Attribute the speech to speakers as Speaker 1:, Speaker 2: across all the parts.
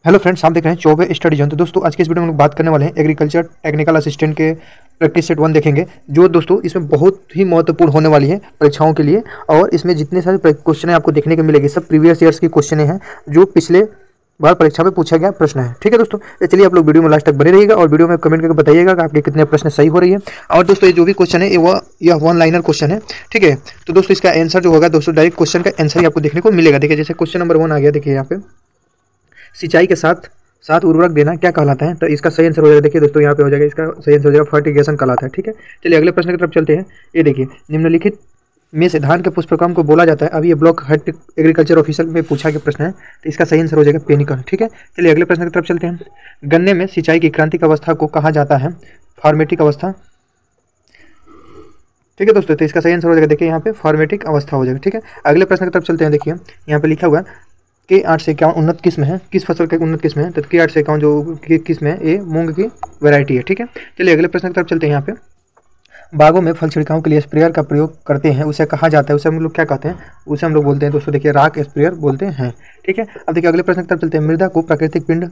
Speaker 1: Hello friends, आप देख रहे हैं चौबे स्टडी जोन। तो दोस्तों आज के इस वीडियो में हम लोग बात करने वाले हैं एग्रीकल्चर टेक्निकल असिस्टेंट के प्रैक्टिस सेट 1 देखेंगे, जो दोस्तों इसमें बहुत ही महत्वपूर्ण होने वाली है परीक्षाओं के लिए। और इसमें जितने सारे क्वेश्चन आपको देखने को मिलेंगे सब प्रीवियस ईयर्स के क्वेश्चन हैं, जो पिछले बार परीक्षा में पूछा गया प्रश्न है। ठीक है दोस्तों, तो चलिए आप लोग वीडियो में लास्ट तक बने रहिएगा और वीडियो में कमेंट करके बताइएगा कि आपके कितने प्रश्न सही हो रही है। और दोस्तों ये जो भी क्वेश्चन है यह वन लाइनर क्वेश्चन है। ठीक है, तो दोस्तों इसका आंसर जो होगा दोस्तों डायरेक्ट क्वेश्चन का आंसर ही आपको देखने को मिलेगा। देखिए जैसे क्वेश्चन नंबर 1 आ गया, देखिए यहाँ पे सिंचाई के साथ साथ उर्वरक देना क्या कहलाता है। तो इसका सही आंसर हो जाएगा, देखिए दोस्तों यहाँ पे हो जाएगा, इसका सही आंसर हो जाएगा फर्टिगेशन कहलाता है। ठीक है, चलिए अगले प्रश्न की तरफ चलते हैं। ये देखिए निम्नलिखित में से धान के पुष्पक्रम को बोला जाता है। अभी ये ब्लॉक हेड एग्रीकल्चर ऑफिसर में पूछा गया प्रश्न है, तो इसका सही आंसर हो जाएगा पेनिकल। ठीक है, चलिए अगले प्रश्न की तरफ चलते हैं। गन्ने में सिंचाई की क्रांतिक अवस्था को कहा जाता है फॉर्मेटिक अवस्था। ठीक है दोस्तों, तो इसका सही आंसर हो जाएगा, देखिए यहाँ पे फॉर्मेटिक अवस्था हो जाएगा। ठीक है, अगले प्रश्न की तरफ चलते हैं। देखिए यहाँ पे लिखा हुआ है के 8 से 51 उन्नत किस्म है, किस फसल का उन्नत किस्म है। तो के 8 से 51 जो किस्म है ये मूंग की वैरायटी है। ठीक है, चलिए अगले प्रश्न की तरफ चलते हैं। यहाँ पे बागों में फल छिड़काव के लिए स्प्रेयर का प्रयोग करते हैं, उसे कहा जाता है, उसे हम लोग क्या कहते हैं, उसे हम लोग बोलते हैं दोस्तों, देखिए राक स्प्रेयर बोलते हैं। ठीक है, अब देखिए अगले प्रश्न की तरफ चलते हैं। मृदा को प्राकृतिक पिंड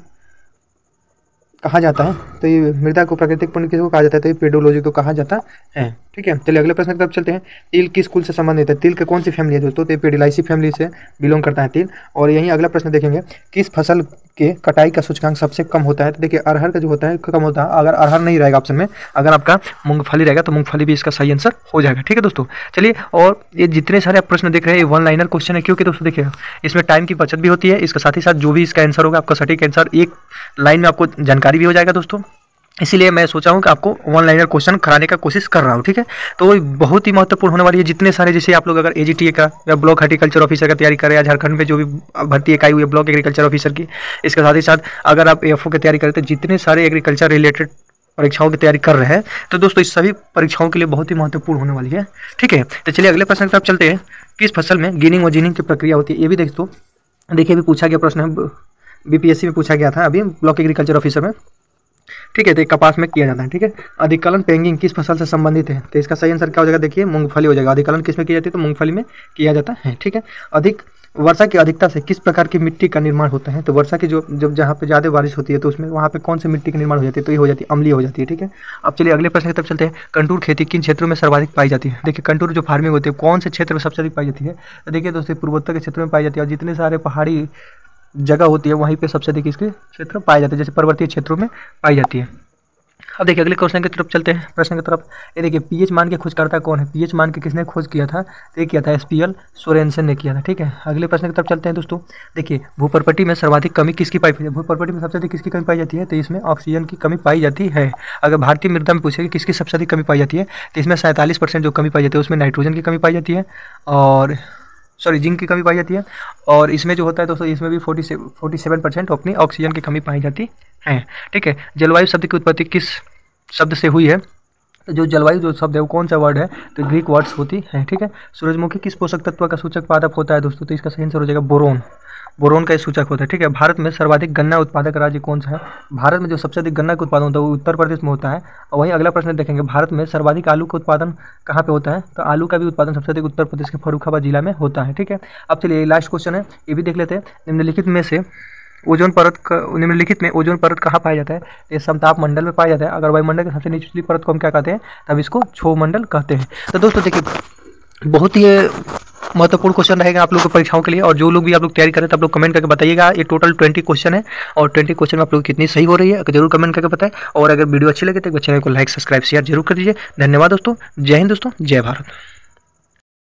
Speaker 1: कहा जाता है, तो ये मृदा को प्राकृतिक पिंड किसको कहा जाता है, तो ये पेडोलॉजी को कहा जाता है। ठीक है, चलिए अगले प्रश्न की तरफ चलते हैं। तिल किस कुल से संबंधित है, तिल के कौन सी फैमिली है दोस्तों, तो ये पेडिलाइसी फैमिली से बिलोंग करता है तिल। और यहीं अगला प्रश्न देखेंगे, किस फसल के कटाई का सूचकांक सबसे कम होता है। तो देखिए अरहर का जो होता है कम होता है। अगर अरहर नहीं रहेगा ऑप्शन में, अगर आपका मूंगफली रहेगा तो मूंगफली भी इसका सही आंसर हो जाएगा। ठीक है दोस्तों, चलिए और ये जितने सारे आप प्रश्न देख रहे हैं ये वन लाइनर क्वेश्चन है, क्योंकि दोस्तों देखिए इसमें टाइम की बचत भी होती है, इसके साथ ही साथ जो भी इसका आंसर होगा आपका सटीक आंसर एक लाइन में आपको जानकारी भी हो जाएगा दोस्तों। इसीलिए मैं सोचा हूँ कि आपको वन लाइनर क्वेश्चन कराने का कोशिश कर रहा हूँ। ठीक है, तो बहुत ही महत्वपूर्ण होने वाली है। जितने सारे जैसे आप लोग अगर एजीटीए का या ब्लॉक हॉर्टिकल्चर ऑफिसर का तैयारी कर रहे हैं, झारखंड में जो भी भर्ती इकाई हुई है ब्लॉक एग्रीकल्चर ऑफिसर की, इसके साथ ही साथ अगर आप एएफओ की तैयारी करें, तो जितने सारे एग्रीकल्चर रिलेटेड परीक्षाओं की तैयारी कर रहे हैं, तो दोस्तों इस सभी परीक्षाओं के लिए बहुत ही महत्वपूर्ण होने वाली है। ठीक है, तो चलिए अगले प्रश्न की तरफ चलते हैं। किस फसल में गिनिंग और जीनिंग की प्रक्रिया होती है, ये भी दोस्तों देखिए अभी पूछा गया प्रश्न है, बीपीएससी में पूछा गया था अभी ब्लॉक एग्रीकल्चर ऑफिसर में। ठीक है, तो कपास में किया जाता है। ठीक है, अधिकलन पेंगिंग किस फसल से संबंधित है, तो इसका सही आंसर क्या हो जाएगा, देखिए मूंगफली हो जाएगा। अधिकलन किस में की जाती है, तो मूंगफली में किया जाता है। ठीक है, अधिक वर्षा की अधिकता से किस प्रकार की मिट्टी का निर्माण होता है, तो वर्षा की जब जहाँ पे ज़्यादा बारिश होती है तो उसमें वहाँ पे कौन सी मिट्टी का निर्माण हो जाती है, तो ये हो जाती है अम्लीय हो जाती है। ठीक है, अब चलिए अगले प्रश्न की तरफ चलते हैं। कंटूर खेती किन क्षेत्रों में सर्वाधिक पाई जाती है। देखिए कंटूर जो फार्मिंग होती है कौन से क्षेत्र में सबसे अधिक पाई जाती है, तो देखिए दोस्तों पूर्वोत्तर के क्षेत्र में पाई जाती है, और जितने सारे पहाड़ी जगह होती है वहीं पर सबसे अधिक इसके क्षेत्र पाए जाते हैं, जैसे पर्वतीय क्षेत्रों में पाई जाती है। अब देखिए अगले क्वेश्चन की तरफ चलते हैं, प्रश्न की तरफ। ये देखिए पीएच मान के खोजकर्ता कौन है, पीएच मान के किसने खोज किया था, तो ये किया था एसपीएल सोरेनसन ने किया था। ठीक है, अगले प्रश्न की तरफ चलते हैं दोस्तों। देखिए भूप्रपर्टी में सर्वाधिक कमी किसकी पाई जाती है, भूप्रपर्टी में सबसे अधिक किसकी कमी पाई जाती है, तो इसमें ऑक्सीजन की कमी पाई जाती है। अगर भारतीय मृदा में पूछेगी किसकी सबसे अधिक कमी पाई जाती है, तो इसमें 47% जो कमी पाई जाती है उसमें नाइट्रोजन की कमी पाई जाती है, और जिंक की कमी पाई जाती है। और इसमें जो होता है दोस्तों इसमें भी 47% अपनी ऑक्सीजन की कमी पाई जाती है। ठीक है, जलवायु शब्द की उत्पत्ति किस शब्द से हुई है, तो जो जलवायु जो शब्द है वो कौन सा वर्ड है, तो ग्रीक वर्ड्स होती है। ठीक है, सूरजमुखी किस पोषक तत्व का सूचक पादप होता है दोस्तों, तो इसका सही आंसर हो जाएगा बोरोन, बोरोन का सूचक होता है। ठीक है, भारत में सर्वाधिक गन्ना उत्पादक राज्य कौन सा है, भारत में जो सबसे अधिक गन्ना का उत्पादन होता है वो उत्तर प्रदेश में होता है। और वहीं अगला प्रश्न देखेंगे, भारत में सर्वाधिक आलू का उत्पादन कहाँ पे होता है, तो आलू का भी उत्पादन सबसे अधिक उत्तर प्रदेश के फर्रुखाबाद जिला में होता है। ठीक है, अब चलिए लास्ट क्वेश्चन है, ये भी देख लेते हैं। निम्नलिखित में ओजोन परत कहाँ पाया जाता है, ये समताप मंडल में पाया जाता है। अगर वायुमंडल की सबसे निचली परत को हम क्या कहते हैं, तब इसको क्षोभ मंडल कहते हैं। तो दोस्तों देखिए बहुत ही महत्वपूर्ण क्वेश्चन रहेगा आप लोगों को परीक्षाओं के लिए, और जो लोग भी आप लोग तैयारी करें तो आप लोग कमेंट करके बताइएगा। ये टोटल 20 क्वेश्चन है, और 20 क्वेश्चन में आप लोग कितनी सही हो रही है जरूर कमेंट करके बताएं। और अगर वीडियो अच्छी लगे तो चैनल को लाइक सब्सक्राइब शेयर जरूर कर दीजिए। धन्यवाद दोस्तों, जय हिंद दोस्तों, जय भारत।